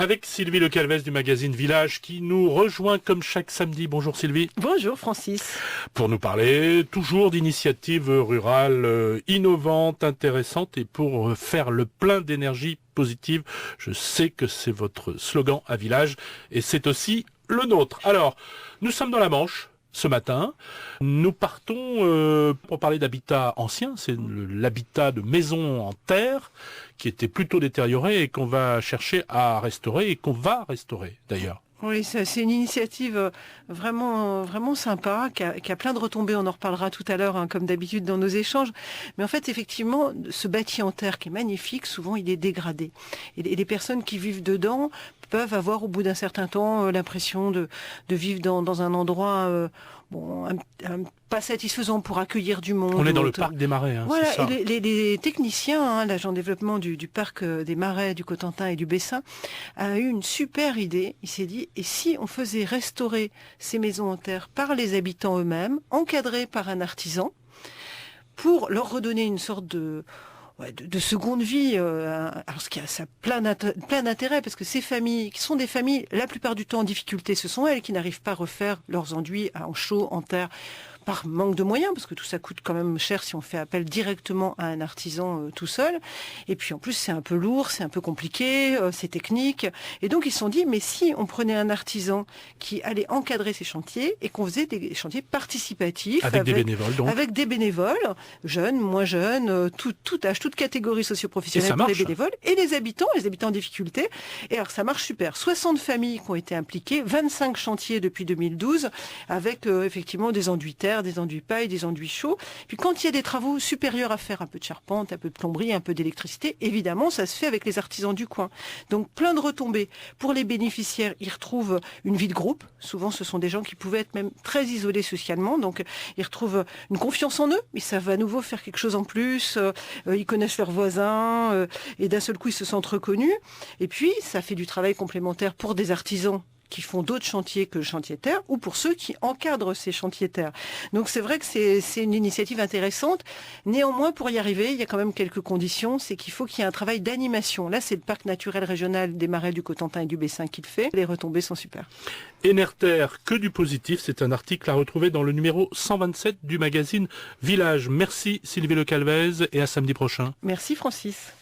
Avec Sylvie Le Calvez du magazine Village qui nous rejoint comme chaque samedi. Bonjour Sylvie. Bonjour Francis. Pour nous parler toujours d'initiatives rurales innovantes, intéressantes et pour faire le plein d'énergie positive. Je sais que c'est votre slogan à Village et c'est aussi le nôtre. Alors, nous sommes dans la Manche. Ce matin, nous partons pour parler d'habitat ancien, c'est l'habitat de maisons en terre qui était plutôt détérioré et qu'on va chercher à restaurer et qu'on va restaurer d'ailleurs. Oui, c'est une initiative vraiment sympa, qui a plein de retombées, on en reparlera tout à l'heure, comme d'habitude dans nos échanges. Mais en fait, effectivement, ce bâti en terre qui est magnifique, souvent il est dégradé. Et les personnes qui vivent dedans peuvent avoir au bout d'un certain temps l'impression de vivre dans un endroit pas satisfaisant pour accueillir du monde. On est dans le parc des Marais. Voilà, c'est ça. et les techniciens, l'agent de développement du parc des Marais, du Cotentin et du Bessin, a eu une super idée. Il s'est dit, et si on faisait restaurer ces maisons en terre par les habitants eux-mêmes, encadrées par un artisan, pour leur redonner une sorte de seconde vie, alors ce qui a ça plein d'intérêt, parce que ces familles, qui sont des familles, la plupart du temps en difficulté, ce sont elles qui n'arrivent pas à refaire leurs enduits en chaux, en terre, par manque de moyens, parce que tout ça coûte quand même cher si on fait appel directement à un artisan tout seul. Et puis en plus c'est un peu lourd, c'est un peu compliqué, c'est technique. Et donc ils se sont dit, mais si on prenait un artisan qui allait encadrer ces chantiers et qu'on faisait des chantiers participatifs Avec des bénévoles donc. Avec des bénévoles, jeunes, moins jeunes, tout âge, toute catégorie socio-professionnelle pour les bénévoles et les habitants en difficulté. Et alors ça marche super. 60 familles qui ont été impliquées, 25 chantiers depuis 2012, avec effectivement des enduits terre, des enduits paille, des enduits chauds. Puis quand il y a des travaux supérieurs à faire, un peu de charpente, un peu de plomberie, un peu d'électricité, évidemment, ça se fait avec les artisans du coin. Donc plein de retombées. Pour les bénéficiaires, ils retrouvent une vie de groupe. Souvent, ce sont des gens qui pouvaient être même très isolés socialement. Donc ils retrouvent une confiance en eux, mais ça va à nouveau faire quelque chose en plus. Ils connaissent leurs voisins et d'un seul coup, ils se sentent reconnus. Et puis, ça fait du travail complémentaire pour des artisans qui font d'autres chantiers que le chantier terre, ou pour ceux qui encadrent ces chantiers terre. Donc c'est vrai que c'est une initiative intéressante. Néanmoins, pour y arriver, il y a quand même quelques conditions. C'est qu'il faut qu'il y ait un travail d'animation. Là, c'est le parc naturel régional des Marais du Cotentin et du Bessin qui le fait. Les retombées sont super. Énerter, que du positif. C'est un article à retrouver dans le numéro 127 du magazine Village. Merci Sylvie Le Calvez et à samedi prochain. Merci Francis.